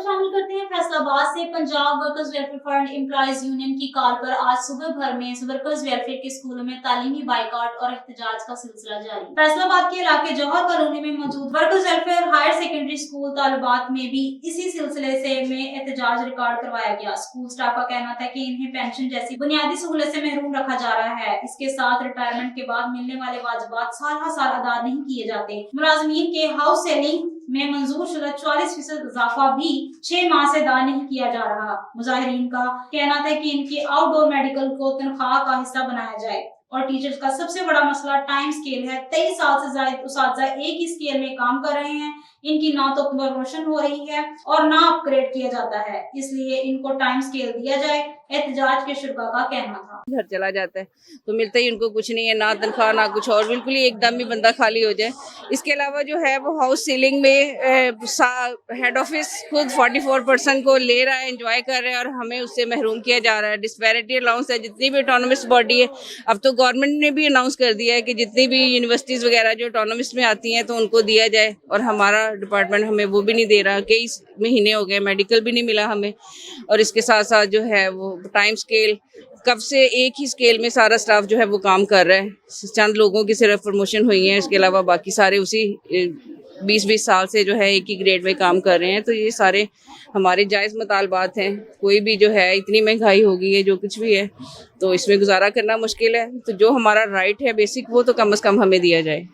शामिल करते हैं। फैसलाबाद से Punjab workers welfare fund employees union की कॉल पर आज सुबह भर में वर्कर्स वेलफेयर के स्कूलों में तालीमी बाइकआउट और एहतजाज का सिलसिला जारी। फैसलाबाद के इलाके जौहर कॉलोनी में मौजूद workers welfare higher secondary school तालुबात में भी इसी सिलसिले में एहतजाज रिकॉर्ड करवाया गया। स्कूल स्टाफ का कहना था कि इन्हें पेंशन जैसी बुनियादी सहूलत से महरूम रखा जा रहा है। इसके साथ रिटायरमेंट के बाद मिलने वाले वाजिबात साल हर साल अदा नहीं किए जाते। मुलाजमीन के हाउस सेलिंग में मंजूर शुदा 40% इजाफा भी 6 माह से अदा नहीं किया जा रहा। मुजाहिरीन का कहना था कि इनकी आउटडोर मेडिकल को तनख्वाह का हिस्सा बनाया जाए। और टीचर्स का सबसे बड़ा मसला टाइम स्केल है। 23 साल से ज्यादा उस्ताद एक ही स्केल में काम कर रहे हैं। इनकी ना तो प्रमोशन हो रही है और ना अपग्रेड किया जाता है, इसलिए इनको टाइम स्केल दिया जाए। एहतजाज के शुरा का कहना था। घर चला जाता है तो मिलता ही उनको कुछ नहीं है, ना तनख्वाह ना कुछ और, बिल्कुल ही एकदम ही बंदा खाली हो जाए। इसके अलावा जो है वो हाउस सीलिंग में हेड ऑफिस खुद 44% को ले रहा है, एंजॉय कर रहा है और हमें उससे महरूम किया जा रहा है। डिस्पैरिटी अलाउंस है, जितनी भी ऑटोनमस बॉडी है, अब तो गवर्नमेंट ने भी अनाउंस कर दिया है कि जितनी भी यूनिवर्सिटीज़ वगैरह जो ऑटोनमस में आती हैं तो उनको दिया जाए, और हमारा डिपार्टमेंट हमें वो भी नहीं दे रहा। कई महीने हो गए, मेडिकल भी नहीं मिला हमें। और इसके साथ साथ जो है वो टाइम स्केल, कब से एक ही स्केल में सारा स्टाफ जो है वो काम कर रहा है। चंद लोगों की सिर्फ प्रमोशन हुई है, इसके अलावा बाकी सारे उसी 20-20 साल से जो है एक ही ग्रेड में काम कर रहे हैं। तो ये सारे हमारे जायज़ मुतालबात हैं। कोई भी जो है, इतनी महंगाई हो गई है, जो कुछ भी है, तो इसमें गुजारा करना मुश्किल है। तो जो हमारा राइट है बेसिक, वो तो कम से कम हमें दिया जाए।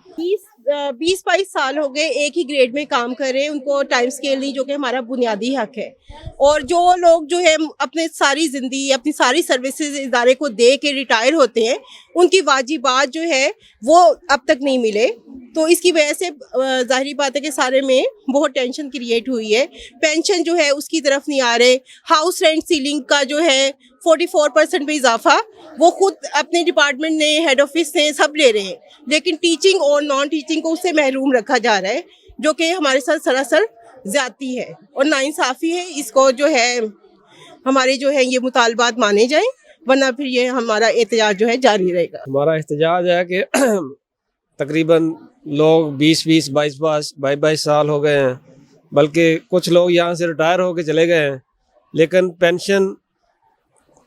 20-22 साल हो गए एक ही ग्रेड में काम कर रहे हैं, उनको टाइम स्केल नहीं, जो कि हमारा बुनियादी हक है। और जो लोग जो है अपने सारी ज़िंदगी अपनी सारी सर्विसेज इदारे को दे के रिटायर होते हैं, उनकी वाजिबात जो है वो अब तक नहीं मिले। तो इसकी वजह से ज़ाहिरी बात है कि सारे में बहुत टेंशन क्रिएट हुई है। पेंशन जो है उसकी तरफ नहीं आ रहे। हाउस रेंट सीलिंग का जो है 44% पे इजाफा वो खुद अपने डिपार्टमेंट ने, हेड ऑफिस ने, सब ले रहे हैं, लेकिन टीचिंग और नॉन टीचिंग को उससे महरूम रखा जा रहा है, जो कि हमारे साथ सरासर ज्यादती है और नाइंसाफ़ी है। इसको जो है हमारे जो है ये मुतालबात माने जाएं, वरना फिर ये हमारा एहतजाज जो है जारी रहेगा। हमारा एहतजाज है कि तकरीबन लोग 20-20, 22-22 साल हो गए हैं, बल्कि कुछ लोग यहाँ से रिटायर होकर चले गए हैं, लेकिन पेंशन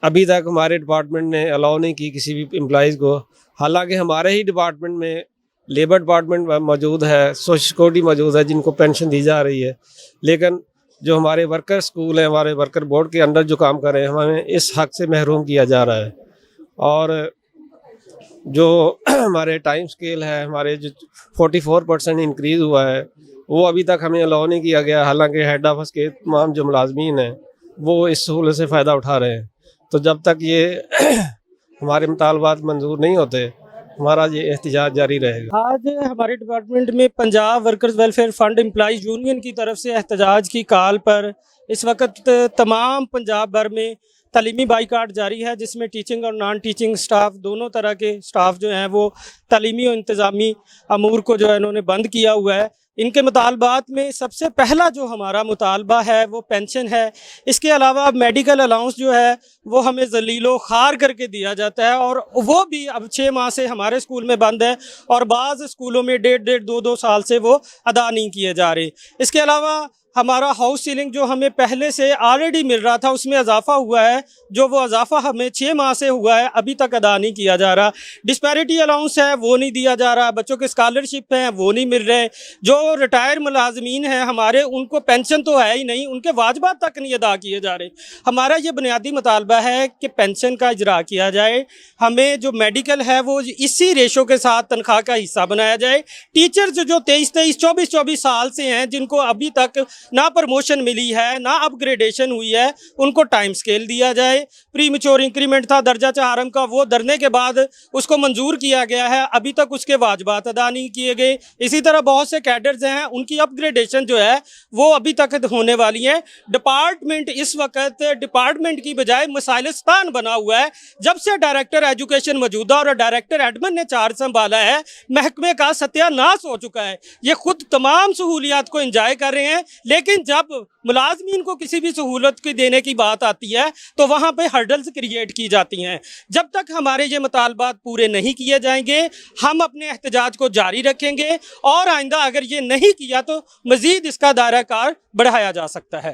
अभी तक हमारे डिपार्टमेंट ने अलाउ नहीं की किसी भी एम्प्लॉइज़ को। हालांकि हमारे ही डिपार्टमेंट में लेबर डिपार्टमेंट मौजूद है, सोशल सिक्योरिटी मौजूद है, जिनको पेंशन दी जा रही है, लेकिन जो हमारे वर्कर स्कूल हैं, हमारे वर्कर बोर्ड के अंडर जो काम कर रहे हैं, हमें इस हक से महरूम किया जा रहा है। और जो हमारे टाइम स्केल है, हमारे जो 44% इंक्रीज़ हुआ है, वो अभी तक हमें अलाउ नहीं किया गया। हालांकि हेड ऑफिस के तमाम जो मुलाजमीन हैं वो इस सहूलत से फ़ायदा उठा रहे हैं। तो जब तक ये हमारे मुतालबात मंजूर नहीं होते, हमारा ये एहतजाज जारी रहेगा। आज हमारे डिपार्टमेंट में Punjab workers welfare fund employees union की तरफ से एहतजाज की कॉल पर इस वक्त तमाम पंजाब भर में तालीमी बाइकाट जारी है, जिसमें टीचिंग और नॉन टीचिंग स्टाफ, दोनों तरह के स्टाफ जो हैं वो तालीमी और इंतज़ामी अमूर को जो है इन्होंने बंद किया हुआ है। इनके मुतालबात में सबसे पहला जो हमारा मुतालबा है वो पेंशन है। इसके अलावा मेडिकल अलाउंस जो है वो हमें ज़लीलो ख़ार करके दिया जाता है, और वो भी अब 6 माह से हमारे स्कूल में बंद है, और बाज़ स्कूलों में 1.5-2 साल से वो अदा नहीं किए जा रहे। इसके अलावा हमारा हाउस सीलिंग जो हमें पहले से ऑलरेडी मिल रहा था, उसमें इजाफा हुआ है, जो वो इजाफा हमें 6 माह से हुआ है, अभी तक अदा नहीं किया जा रहा। डिस्पैरिटी अलाउंस है वो नहीं दिया जा रहा। बच्चों के स्कॉलरशिप हैं वो नहीं मिल रहे। जो रिटायर मुलाजमीन हैं हमारे, उनको पेंशन तो है ही नहीं, उनके वाजबात तक नहीं अदा किए जा रहे। हमारा ये बुनियादी मुतालबा है कि पेंशन का इजरा किया जाए। हमें जो मेडिकल है वो इसी रेशो के साथ तनख्वाह का हिस्सा बनाया जाए। टीचर्स जो 23-23, 24-24 साल से हैं, जिनको अभी तक ना प्रमोशन मिली है ना अपग्रेडेशन हुई है, उनको टाइम स्केल दिया जाए। प्री मैच्योर इंक्रीमेंट था दर्जा चारम का, वो धरने के बाद उसको मंजूर किया गया है, अभी तक उसके वाजबात अदा नहीं किए गए। इसी तरह बहुत से कैडर्स हैं, उनकी अपग्रेडेशन जो है वो अभी तक होने वाली है। डिपार्टमेंट इस वक्त डिपार्टमेंट की बजाय मिसाइलिस्तान बना हुआ है। जब से डायरेक्टर एजुकेशन मौजूदा और डायरेक्टर एडमिन ने चार्ज संभाला है, महकमे का सत्यानाश हो चुका है। ये खुद तमाम सहूलियात को एंजॉय कर रहे हैं, लेकिन जब मुलाजमीन को किसी भी सहूलत की देने की बात आती है तो वहाँ पे हर्डल्स क्रिएट की जाती हैं। जब तक हमारे ये मुतालबात पूरे नहीं किए जाएंगे, हम अपने एहतजाज को जारी रखेंगे, और आइंदा अगर ये नहीं किया तो मज़ीद इसका दायरा कार बढ़ाया जा सकता है।